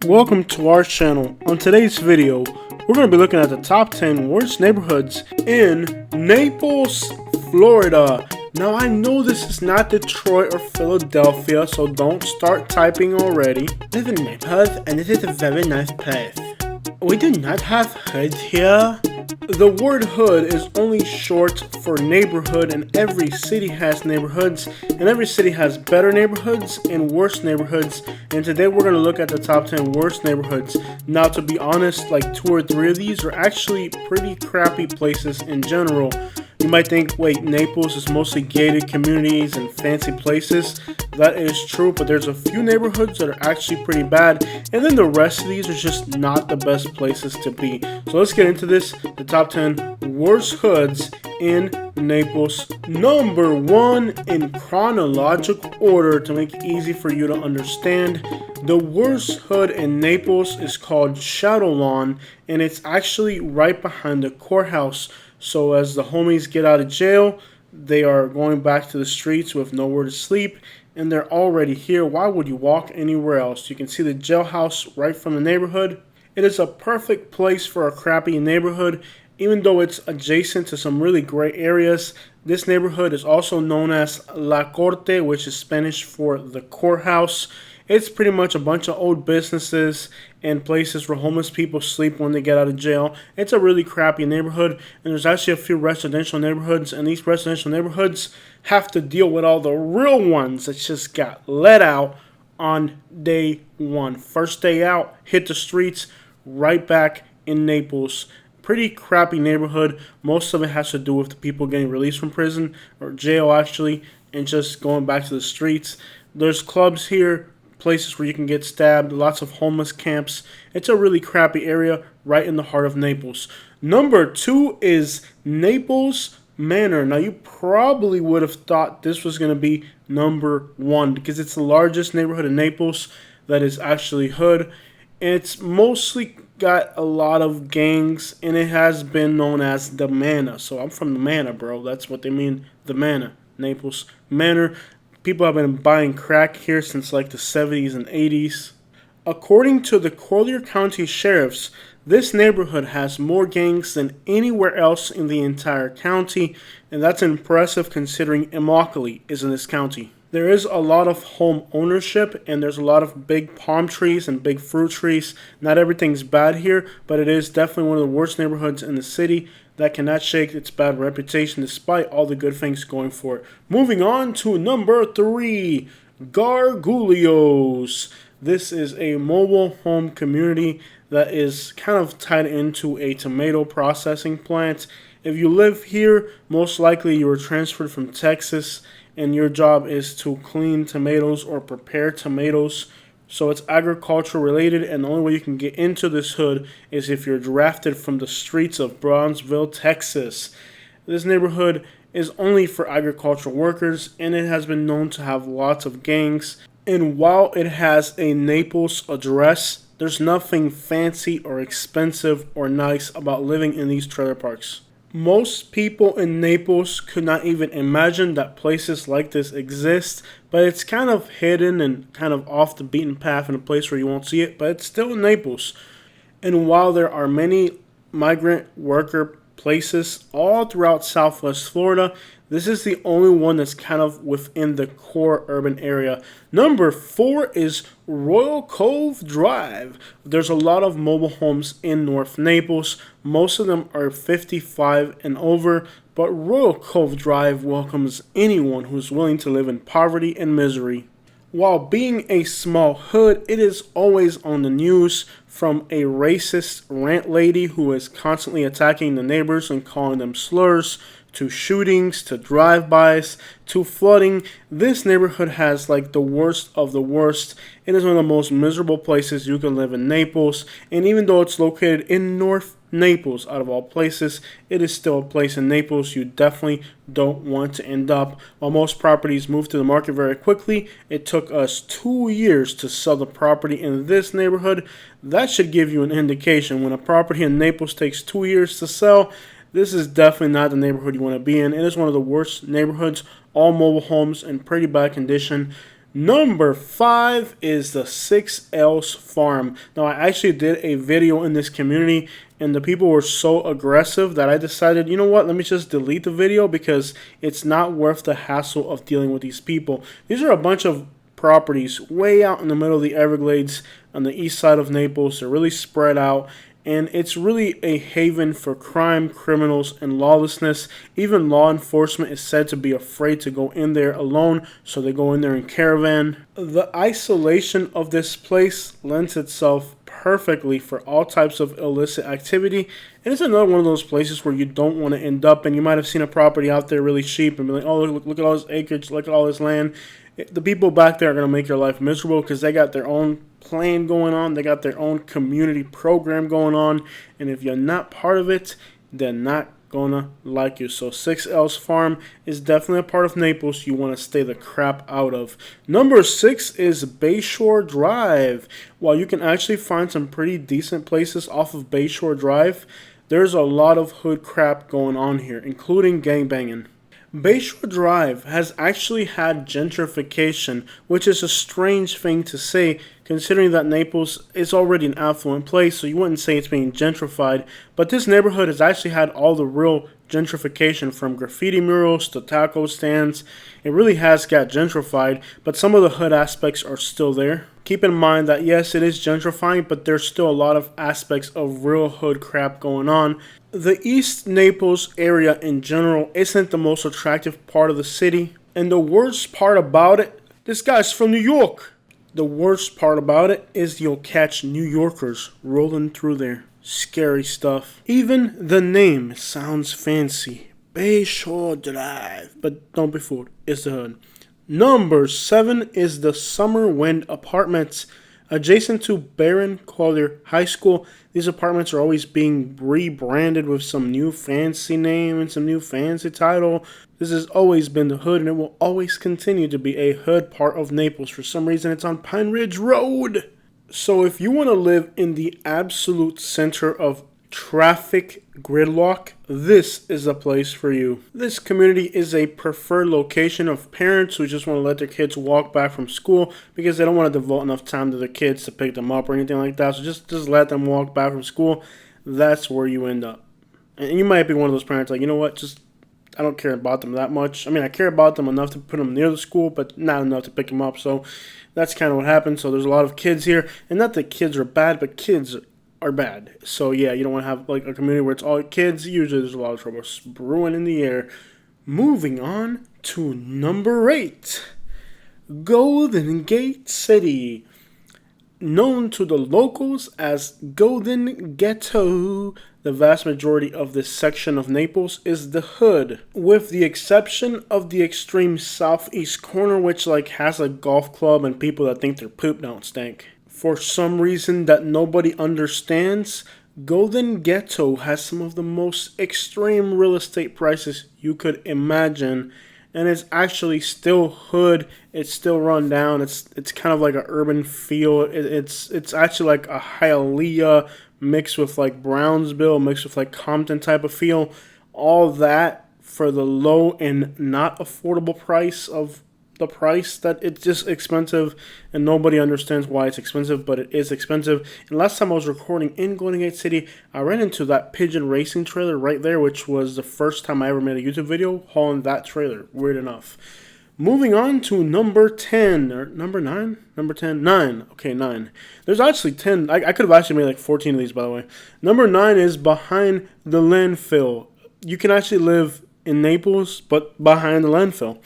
Welcome to our channel. On today's video, we're going to be looking at the top 10 worst neighborhoods in Naples, Florida. Now I know this is not Detroit or Philadelphia, so don't start typing already. This is a neighborhood and this is a very nice place. We do not have hoods here. The word hood is only short for neighborhood, and every city has neighborhoods, and every city has better neighborhoods and worse neighborhoods. And today we're going to look at the top 10 worst neighborhoods. Now, to be honest, like 2 or 3 of these are actually pretty crappy places in general. You might think, wait, Naples is mostly gated communities and fancy places. That is true, but there's a few neighborhoods that are actually pretty bad, and then the rest of these are just not the best places to be. So let's get into this, the top 10 worst hoods in Naples. Number 1, in chronological order to make it easy for you to understand, the worst hood in Naples is called Shadow Lawn, and it's actually right behind the courthouse. So as the homies get out of jail, they are going back to the streets with nowhere to sleep, and they're already here. Why would you walk anywhere else? You can see the jailhouse right from the neighborhood. It is a perfect place for a crappy neighborhood, even though it's adjacent to some really great areas. This neighborhood is also known as La Corte, which is Spanish for the courthouse. It's pretty much a bunch of old businesses and places where homeless people sleep when they get out of jail. It's a really crappy neighborhood, and there's actually a few residential neighborhoods, and these residential neighborhoods have to deal with all the real ones that just got let out on day one. First day out, hit the streets, right back in Naples. Pretty crappy neighborhood. Most of it has to do with the people getting released from prison, or jail actually, and just going back to the streets. There's clubs here, places where you can get stabbed, lots of homeless camps. It's a really crappy area right in the heart of Naples. Number 2 is Naples Manor. Now you probably would have thought this was going to be number 1 because it's the largest neighborhood in Naples that is actually hood. It's mostly got a lot of gangs, and it has been known as the Manor. So I'm from the Manor, bro. That's what they mean, the Manor. Naples Manor. People have been buying crack here since like the 70s and 80s. According to the Collier County Sheriffs, this neighborhood has more gangs than anywhere else in the entire county, and that's impressive considering Immokalee is in this county. There is a lot of home ownership, and there's a lot of big palm trees and big fruit trees. Not everything's bad here, but it is definitely one of the worst neighborhoods in the city that cannot shake its bad reputation despite all the good things going for it. Moving on to number 3, Gargullios. This is a mobile home community that is kind of tied into a tomato processing plant. If you live here, most likely you were transferred from Texas, and your job is to clean tomatoes or prepare tomatoes. So it's agriculture related, and the only way you can get into this hood is if you're drafted from the streets of Brownsville, Texas. This neighborhood is only for agricultural workers, and it has been known to have lots of gangs. And while it has a Naples address, there's nothing fancy or expensive or nice about living in these trailer parks. Most people in Naples could not even imagine that places like this exist, but it's kind of hidden and kind of off the beaten path in a place where you won't see it, but it's still in Naples. And while there are many migrant worker places all throughout Southwest Florida, this is the only one that's kind of within the core urban area. Number 4 is Royal Cove Drive. There's a lot of mobile homes in North Naples. Most of them are 55 and over, but Royal Cove Drive welcomes anyone who's willing to live in poverty and misery. While being a small hood, it is always on the news, from a racist rant lady who is constantly attacking the neighbors and calling them slurs, to shootings, to drive-bys, to flooding. This neighborhood has like the worst of the worst. It is one of the most miserable places you can live in Naples, and even though it's located in North Naples, out of all places, it is still a place in Naples you definitely don't want to end up. While most properties move to the market very quickly, it took us 2 years to sell the property in this neighborhood. That should give you an indication. When a property in Naples takes 2 years to sell, this is definitely not the neighborhood you want to be in. It is one of the worst neighborhoods, all mobile homes in pretty bad condition. Number 5 is the 6L's Farm. Now, I actually did a video in this community, and the people were so aggressive that I decided, you know what, let me just delete the video because it's not worth the hassle of dealing with these people. These are a bunch of properties way out in the middle of the Everglades on the east side of Naples. They're really spread out, and it's really a haven for crime, criminals, and lawlessness. Even law enforcement is said to be afraid to go in there alone, so they go in there in caravan. The isolation of this place lends itself perfectly for all types of illicit activity, and it's another one of those places where you don't want to end up. And you might have seen a property out there really cheap and be like, oh, look at all this acreage, look at all this land. The people back there are going to make your life miserable because they got their own plan going on. They got their own community program going on. And if you're not part of it, they're not going to like you. So 6L's Farm is definitely a part of Naples you want to stay the crap out of. Number 6 is Bayshore Drive. While you can actually find some pretty decent places off of Bayshore Drive, there's a lot of hood crap going on here, including gangbanging. Bayshore Drive has actually had gentrification, which is a strange thing to say considering that Naples is already an affluent place, so you wouldn't say it's being gentrified. But this neighborhood has actually had all the real gentrification, from graffiti murals to taco stands. It really has got gentrified, but some of the hood aspects are still there. Keep in mind that yes, it is gentrifying, but there's still a lot of aspects of real hood crap going on. The East Naples area in general isn't the most attractive part of the city. And the worst part about it, this guy's from New York. The worst part about it is you'll catch New Yorkers rolling through there. Scary stuff. Even the name sounds fancy. Bayshore Drive. But don't be fooled, it's the hood. Number 7 is the Summer Wind Apartments. Adjacent to Baron Collier High School, these apartments are always being rebranded with some new fancy name and some new fancy title. This has always been the hood, and it will always continue to be a hood part of Naples. For some reason, it's on Pine Ridge Road. So if you want to live in the absolute center of traffic gridlock, this is a place for you. This community is a preferred location of parents who just want to let their kids walk back from school because they don't want to devote enough time to their kids to pick them up or anything like that. So just let them walk back from school. That's where you end up. And you might be one of those parents like, you know what, I don't care about them that much. I mean, I care about them enough to put them near the school, but not enough to pick them up. So that's kind of what happens. So there's a lot of kids here. And not that kids are bad, but kids are bad. So yeah, you don't want to have like a community where it's all kids. Usually there's a lot of trouble brewing in the air. Moving on to number 8. Golden Gate City. Known to the locals as Golden Ghetto, the vast majority of this section of Naples is the hood, with the exception of the extreme southeast corner, which has a golf club and people that think their poop don't stink. For some reason that nobody understands, Golden Ghetto has some of the most extreme real estate prices you could imagine. And it's actually still hood. It's still run down. It's kind of like an urban feel. It's actually like a Hialeah mixed with like Brownsville, mixed with like Compton type of feel. All that for the low and not affordable price of the price that it's just expensive, and nobody understands why it's expensive, but it is expensive. And last time I was recording in Golden Gate City, I ran into that Pigeon Racing trailer right there, which was the first time I ever made a YouTube video hauling that trailer, weird enough. Moving on to number 10, or number 9? Number 10? 9. Okay, 9. There's actually 10. I could have actually made like 14 of these, by the way. Number 9 is behind the landfill. You can actually live in Naples, but behind the landfill.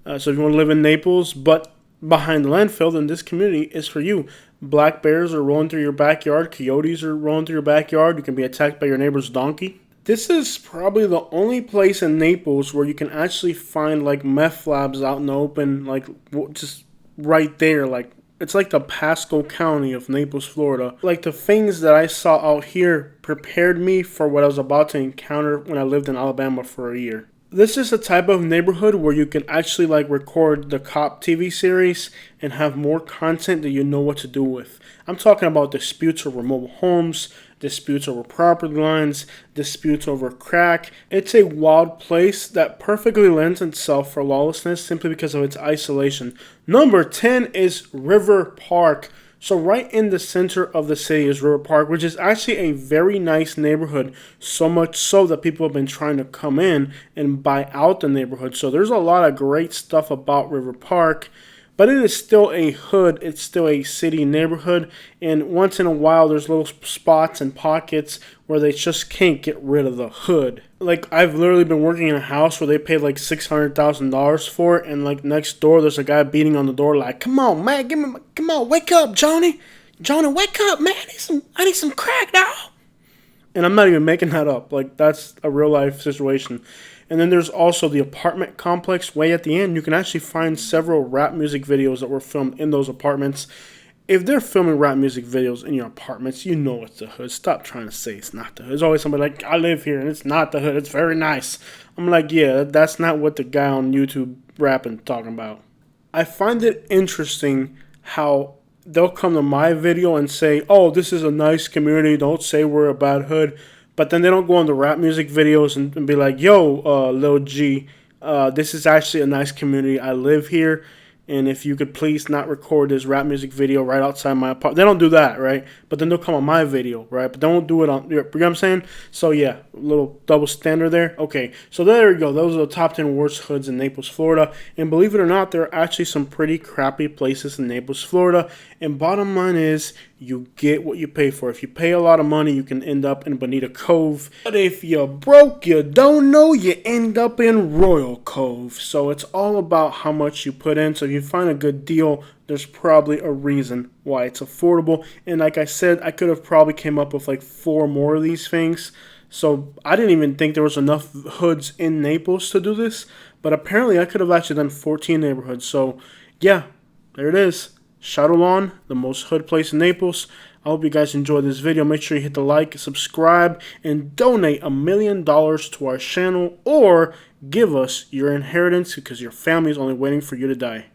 So if you want to live in Naples, but behind the landfill, then this community is for you. Black bears are rolling through your backyard. Coyotes are rolling through your backyard. You can be attacked by your neighbor's donkey. This is probably the only place in Naples where you can actually find like meth labs out in the open, like just right there. Like it's like the Pasco County of Naples, Florida. Like the things that I saw out here prepared me for what I was about to encounter when I lived in Alabama for a year. This is a type of neighborhood where you can actually record the cop TV series and have more content that you know what to do with. I'm talking about disputes over mobile homes, disputes over property lines, disputes over crack. It's a wild place that perfectly lends itself for lawlessness simply because of its isolation. Number 10 is River Park. So right in the center of the city is River Park, which is actually a very nice neighborhood, so much so that people have been trying to come in and buy out the neighborhood. So there's a lot of great stuff about River Park, but it is still a hood, it's still a city neighborhood, and once in a while there's little spots and pockets where they just can't get rid of the hood. Like, I've literally been working in a house where they paid like $600,000 for it, and like next door there's a guy beating on the door like, "Come on, man, come on, wake up, Johnny, wake up, man, I need some crack now." And I'm not even making that up. Like, that's a real life situation. And then there's also the apartment complex way at the end. You can actually find several rap music videos that were filmed in those apartments. If they're filming rap music videos in your apartments, you know it's the hood. Stop trying to say it's not the hood. There's always somebody like, "I live here and it's not the hood. It's very nice." I'm like, yeah, that's not what the guy on YouTube rapping talking about. I find it interesting how they'll come to my video and say, "Oh, this is a nice community. Don't say we're a bad hood." But then they don't go on the rap music videos and be like, "Yo, Lil G, this is actually a nice community. I live here. And if you could please not record this rap music video right outside my apartment." They don't do that, right? But then they'll come on my video, right? But don't do it on, you know what I'm saying? So yeah, a little double standard there. Okay, so there we go. Those are the top 10 worst hoods in Naples, Florida. And believe it or not, there are actually some pretty crappy places in Naples, Florida. And bottom line is, you get what you pay for. If you pay a lot of money, you can end up in Bonita Cove. But if you're broke, you don't know, you end up in Royal Cove. So it's all about how much you put in. So if you find a good deal, there's probably a reason why it's affordable. And like I said, I could have probably came up with like 4 more of these things. So I didn't even think there was enough hoods in Naples to do this. But apparently I could have actually done 14 neighborhoods. So yeah, there it is. Shadowlawn, the most hood place in Naples. I hope you guys enjoyed this video. Make sure you hit the like, subscribe, and donate $1 million to our channel, or give us your inheritance because your family is only waiting for you to die.